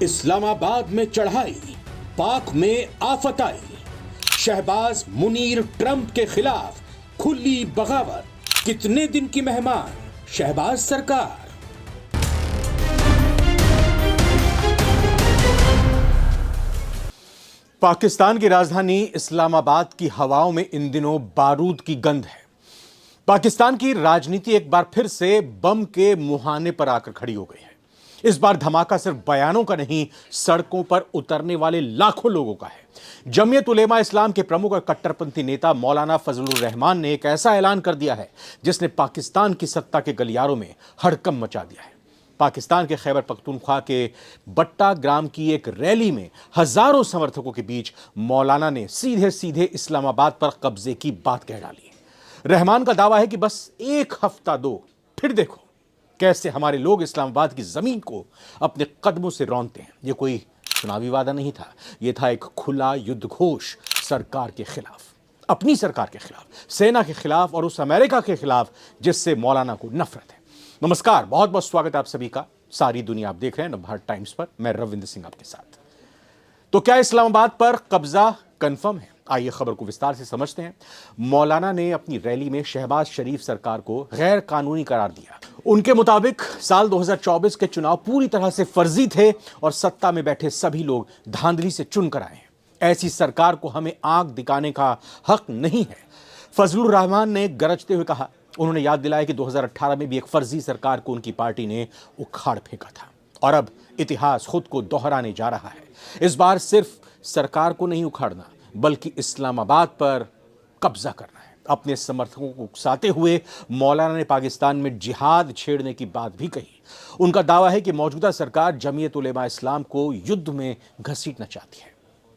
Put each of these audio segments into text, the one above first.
इस्लामाबाद में चढ़ाई, पाक में आफत आई। शहबाज मुनीर ट्रंप के खिलाफ खुली बगावत। कितने दिन की मेहमान शहबाज सरकार। पाकिस्तान की राजधानी इस्लामाबाद की हवाओं में इन दिनों बारूद की गंध है। पाकिस्तान की राजनीति एक बार फिर से बम के मुहाने पर आकर खड़ी हो गई है। इस बार धमाका सिर्फ बयानों का नहीं, सड़कों पर उतरने वाले लाखों लोगों का है। जमीयत उलेमा इस्लाम के प्रमुख और कट्टरपंथी नेता मौलाना फजलुर रहमान ने एक ऐसा ऐलान कर दिया है जिसने पाकिस्तान की सत्ता के गलियारों में हड़कंप मचा दिया है। पाकिस्तान के खैबर पख्तूनख्वा के बट्टा ग्राम की एक रैली में हजारों समर्थकों के बीच मौलाना ने सीधे सीधे इस्लामाबाद पर कब्जे की बात कह डाली। रहमान का दावा है कि बस एक हफ्ता दो, फिर देखो कैसे हमारे लोग इस्लामाबाद की जमीन को अपने कदमों से रौंदते हैं। यह कोई चुनावी वादा नहीं था, यह था एक खुला युद्ध घोष सरकार के खिलाफ, अपनी सरकार के खिलाफ, सेना के खिलाफ और उस अमेरिका के खिलाफ जिससे मौलाना को नफरत है। नमस्कार, बहुत बहुत स्वागत है आप सभी का। सारी दुनिया आप देख रहे हैं नवभारत टाइम्स पर। मैं रविंद्र सिंह आपके साथ। तो क्या इस्लामाबाद पर कब्जा कंफर्म है? आइए खबर को विस्तार से समझते हैं। मौलाना ने अपनी रैली में शहबाज शरीफ सरकार को गैर कानूनी करार दिया। उनके मुताबिक साल 2024 के चुनाव पूरी तरह से फर्जी थे और सत्ता में बैठे सभी लोग धांधली से चुनकर आए हैं। ऐसी सरकार को हमें आंख दिखाने का हक नहीं है, फजलुर रहमान ने गरजते हुए कहा। उन्होंने याद दिलाया कि 2018 में भी एक फर्जी सरकार को उनकी पार्टी ने उखाड़ फेंका था और अब इतिहास खुद को दोहराने जा रहा है। इस बार सिर्फ सरकार को नहीं उखाड़ना बल्कि इस्लामाबाद पर कब्जा करना है। अपने समर्थकों को उकसाते हुए मौलाना ने पाकिस्तान में जिहाद छेड़ने की बात भी कही। उनका दावा है कि मौजूदा सरकार जमीयत उलेमा इस्लाम को युद्ध में घसीटना चाहती है।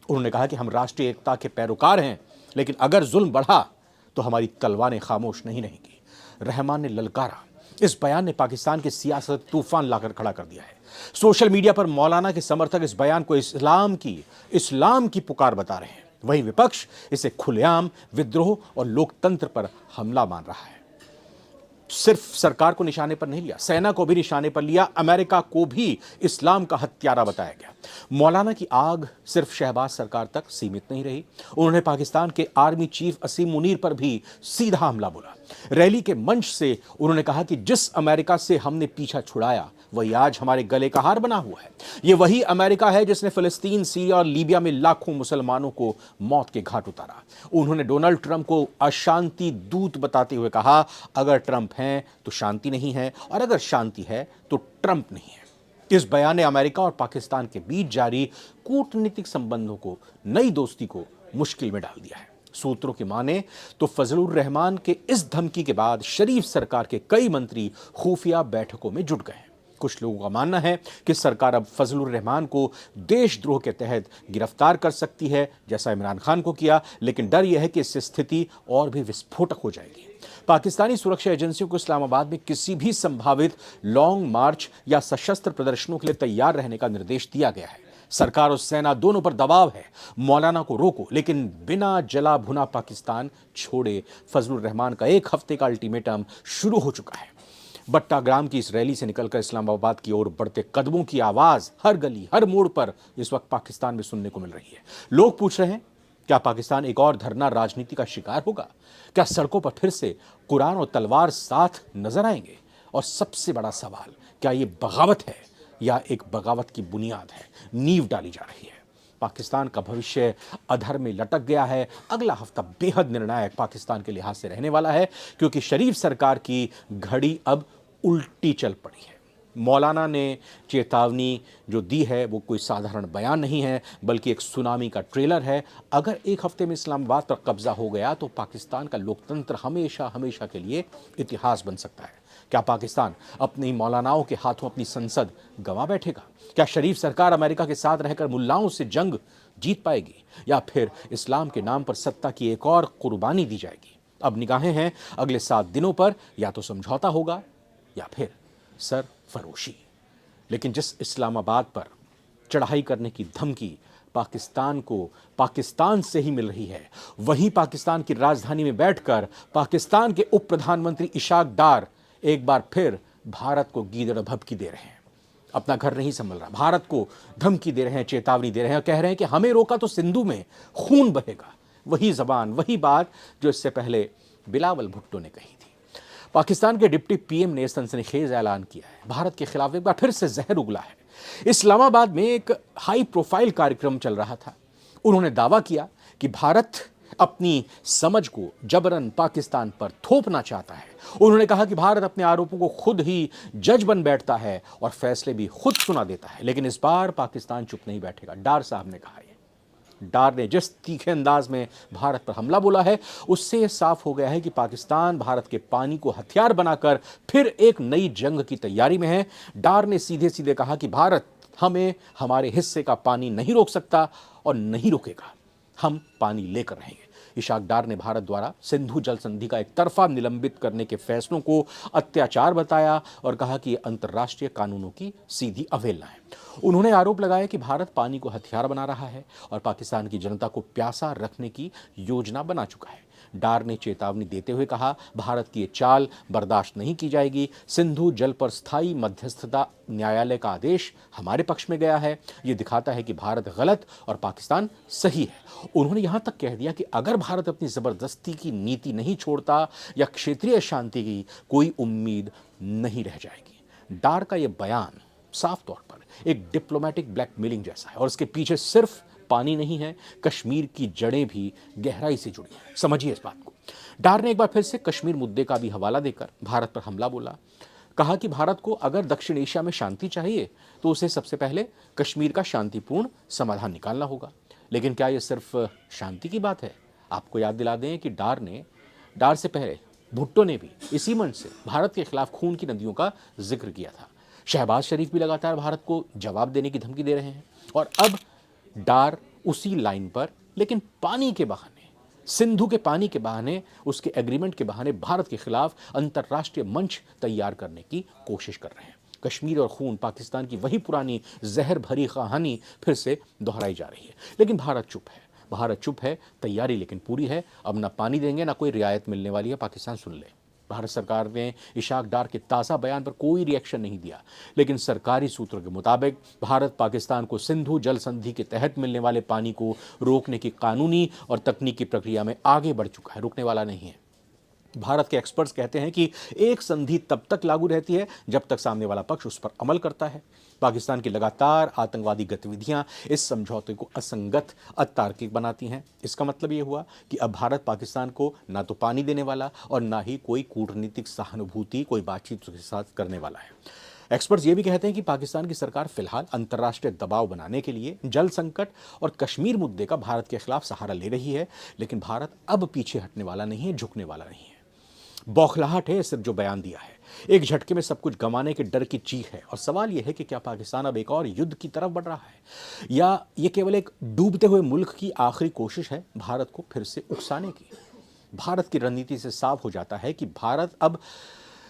उन्होंने कहा कि हम राष्ट्रीय एकता के पैरोकार हैं, लेकिन अगर जुल्म बढ़ा तो हमारी तलवारें खामोश नहीं रहेंगी। रहमान ने ललकारा। इस बयान ने पाकिस्तान की सियासत तूफान लाकर खड़ा कर दिया है। सोशल मीडिया पर मौलाना के समर्थक इस बयान को इस्लाम की पुकार बता रहे हैं। वहीं विपक्ष इसे खुलेआम विद्रोह और लोकतंत्र पर हमला मान रहा है। सिर्फ सरकार को निशाने पर नहीं लिया, सेना को भी निशाने पर लिया, अमेरिका को भी इस्लाम का हत्यारा बताया गया। मौलाना की आग सिर्फ शहबाज सरकार तक सीमित नहीं रही। उन्होंने पाकिस्तान के आर्मी चीफ असीम मुनीर पर भी सीधा हमला बोला। रैली के मंच से उन्होंने कहा कि जिस अमेरिका से हमने पीछा छुड़ाया वही आज हमारे गले का हार बना हुआ है। यह वही अमेरिका है जिसने फिलिस्तीन, सीरिया और लीबिया में लाखों मुसलमानों को मौत के घाट उतारा। उन्होंने डोनाल्ड ट्रंप को अशांति दूत बताते हुए कहा, अगर ट्रंप हैं तो शांति नहीं है और अगर शांति है तो ट्रंप नहीं है। इस बयान ने अमेरिका और पाकिस्तान के बीच जारी कूटनीतिक संबंधों को, नई दोस्ती को मुश्किल में डाल दिया है। सूत्रों की माने तो फजलुर रहमान के इस धमकी के बाद शरीफ सरकार के कई मंत्री खुफिया बैठकों में जुट गए हैं। कुछ लोगों का मानना है कि सरकार अब फजलुर रहमान को देशद्रोह के तहत गिरफ्तार कर सकती है, जैसा इमरान खान को किया, लेकिन डर यह है कि इससे स्थिति और भी विस्फोटक हो जाएगी। पाकिस्तानी सुरक्षा एजेंसियों को इस्लामाबाद में किसी भी संभावित लॉन्ग मार्च या सशस्त्र प्रदर्शनों के लिए तैयार रहने का निर्देश दिया गया है। सरकार और सेना दोनों पर दबाव है। मौलाना को रोको, लेकिन बिना जला भुना पाकिस्तान छोड़े। फजलुर रहमान का एक हफ्ते का अल्टीमेटम शुरू हो चुका है। बट्टा ग्राम की इस रैली से निकलकर इस्लामाबाद की ओर बढ़ते कदमों की आवाज हर गली, हर मोड़ पर इस वक्त पाकिस्तान में सुनने को मिल रही है। लोग पूछ रहे हैं, क्या पाकिस्तान एक और धरना राजनीति का शिकार होगा? क्या सड़कों पर फिर से कुरान और तलवार साथ नजर आएंगे? और सबसे बड़ा सवाल, क्या ये बगावत है या एक बगावत की बुनियाद है, नींव डाली जा रही है? पाकिस्तान का भविष्य अधर में लटक गया है। अगला हफ्ता बेहद निर्णायक पाकिस्तान के लिहाज से रहने वाला है, क्योंकि शरीफ सरकार की घड़ी अब उल्टी चल पड़ी है। मौलाना ने चेतावनी जो दी है वो कोई साधारण बयान नहीं है, बल्कि एक सुनामी का ट्रेलर है। अगर एक हफ्ते में इस्लामाबाद पर कब्जा हो गया तो पाकिस्तान का लोकतंत्र हमेशा हमेशा के लिए इतिहास बन सकता है। क्या पाकिस्तान अपने मौलानाओं के हाथों अपनी संसद गंवा बैठेगा? क्या शरीफ सरकार अमेरिका के साथ रहकर मुल्लाओं से जंग जीत पाएगी, या फिर इस्लाम के नाम पर सत्ता की एक और कुर्बानी दी जाएगी? अब निगाहें हैं अगले 7 दिनों पर। या तो समझौता होगा या फिर सर फरोशी। लेकिन जिस इस्लामाबाद पर चढ़ाई करने की धमकी पाकिस्तान को पाकिस्तान से ही मिल रही है, वहीं पाकिस्तान की राजधानी में बैठकर पाकिस्तान के उप प्रधानमंत्री इशाक डार एक बार फिर भारत को गीदड़ भभकी दे रहे हैं। अपना घर नहीं संभल रहा, भारत को धमकी दे रहे हैं, चेतावनी दे रहे हैं और कह रहे हैं कि हमें रोका तो सिंधु में खून बहेगा। वही जबान, वही बात जो इससे पहले बिलावल भुट्टो ने कही थी। पाकिस्तान के डिप्टी पीएम ने सनसनीखेज ऐलान किया है, भारत के खिलाफ एक बार फिर से जहर उगला है। इस्लामाबाद में एक हाई प्रोफाइल कार्यक्रम चल रहा था। उन्होंने दावा किया कि भारत अपनी समझ को जबरन पाकिस्तान पर थोपना चाहता है। उन्होंने कहा कि भारत अपने आरोपों को खुद ही जज बन बैठता है और फैसले भी खुद सुना देता है। लेकिन इस बार पाकिस्तान चुप नहीं बैठेगा, डार साहब ने कहा। डार ने जिस तीखे अंदाज में भारत पर हमला बोला है, उससे यह साफ हो गया है कि पाकिस्तान भारत के पानी को हथियार बनाकर फिर एक नई जंग की तैयारी में है। डार ने सीधे सीधे कहा कि भारत हमें हमारे हिस्से का पानी नहीं रोक सकता और नहीं रोकेगा, हम पानी लेकर रहेंगे। इशाक डार ने भारत द्वारा सिंधु जल संधि का एक तरफा निलंबित करने के फैसलों को अत्याचार बताया और कहा कि यह अंतर्राष्ट्रीय कानूनों की सीधी अवहेलना है। उन्होंने आरोप लगाया कि भारत पानी को हथियार बना रहा है और पाकिस्तान की जनता को प्यासा रखने की योजना बना चुका है। डार ने चेतावनी देते हुए कहा, भारत की ये चाल बर्दाश्त नहीं की जाएगी। सिंधु जल पर स्थायी मध्यस्थता न्यायालय का आदेश हमारे पक्ष में गया है। ये दिखाता है कि भारत गलत और पाकिस्तान सही है। उन्होंने यहां तक कह दिया कि अगर भारत अपनी जबरदस्ती की नीति नहीं छोड़ता या क्षेत्रीय शांति की कोई उम्मीद नहीं रह जाएगी। डार का यह बयान साफ तौर पर एक डिप्लोमेटिक ब्लैकमेलिंग जैसा है और इसके पीछे सिर्फ पानी नहीं है, कश्मीर की जड़ें भी गहराई से जुड़ी हैं। समझिए इस बात को। डार ने एक बार फिर से कश्मीर मुद्दे का भी हवाला देकर भारत पर हमला बोला। कहा कि भारत को अगर दक्षिण एशिया में शांति चाहिए तो उसे सबसे पहले कश्मीर का शांतिपूर्ण समाधान निकालना होगा। लेकिन क्या यह सिर्फ शांति की बात है? आपको याद दिला दें कि डार से पहले भुट्टो ने भी इसी मंच से भारत के खिलाफ खून की नदियों का जिक्र किया था। शहबाज शरीफ भी लगातार भारत को जवाब देने की धमकी दे रहे हैं और अब डार उसी लाइन पर, लेकिन पानी के बहाने, सिंधु के पानी के बहाने, उसके एग्रीमेंट के बहाने भारत के खिलाफ अंतर्राष्ट्रीय मंच तैयार करने की कोशिश कर रहे हैं। कश्मीर और खून, पाकिस्तान की वही पुरानी जहर भरी कहानी फिर से दोहराई जा रही है। लेकिन भारत चुप है, तैयारी लेकिन पूरी है। अब ना पानी देंगे ना कोई रियायत मिलने वाली है। पाकिस्तान सुन ले। भारत सरकार ने इशाक डार के ताज़ा बयान पर कोई रिएक्शन नहीं दिया, लेकिन सरकारी सूत्रों के मुताबिक भारत पाकिस्तान को सिंधु जल संधि के तहत मिलने वाले पानी को रोकने की कानूनी और तकनीकी प्रक्रिया में आगे बढ़ चुका है, रुकने वाला नहीं है। भारत के एक्सपर्ट्स कहते हैं कि एक संधि तब तक लागू रहती है जब तक सामने वाला पक्ष उस पर अमल करता है। पाकिस्तान की लगातार आतंकवादी गतिविधियां इस समझौते को असंगत, अतार्किक बनाती हैं। इसका मतलब ये हुआ कि अब भारत पाकिस्तान को ना तो पानी देने वाला और ना ही कोई कूटनीतिक सहानुभूति, कोई बातचीत के साथ करने वाला है। एक्सपर्ट्स ये भी कहते हैं कि पाकिस्तान की सरकार फिलहाल अंतर्राष्ट्रीय दबाव बनाने के लिए जल संकट और कश्मीर मुद्दे का भारत के खिलाफ सहारा ले रही है, लेकिन भारत अब पीछे हटने वाला नहीं है, झुकने वाला नहीं है। बौखलाहट है सिर्फ जो बयान दिया है, एक झटके में सब कुछ गंवाने के डर की चीख है। और सवाल यह है कि क्या पाकिस्तान अब एक और युद्ध की तरफ बढ़ रहा है या यह केवल एक डूबते हुए मुल्क की आखिरी कोशिश है भारत को फिर से उकसाने की। भारत की रणनीति से साफ हो जाता है कि भारत अब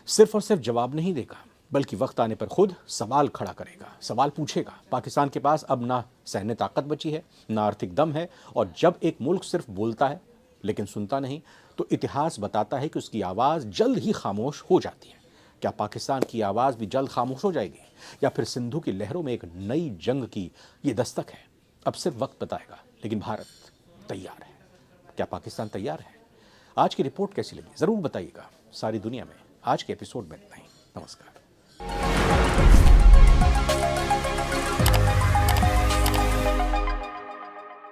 सिर्फ और सिर्फ जवाब नहीं देगा, बल्कि वक्त आने पर खुद सवाल खड़ा करेगा, सवाल पूछेगा। पाकिस्तान के पास अब ना सैन्य ताकत बची है, ना आर्थिक दम है, और जब एक मुल्क सिर्फ बोलता है लेकिन सुनता नहीं, तो इतिहास बताता है कि उसकी आवाज़ जल्द ही खामोश हो जाती है। क्या पाकिस्तान की आवाज़ भी जल्द खामोश हो जाएगी या फिर सिंधु की लहरों में एक नई जंग की ये दस्तक है? अब सिर्फ वक्त बताएगा, लेकिन भारत तैयार है। क्या पाकिस्तान तैयार है? आज की रिपोर्ट कैसी लगी ज़रूर बताइएगा। सारी दुनिया में आज के एपिसोड में इतना ही। नमस्कार।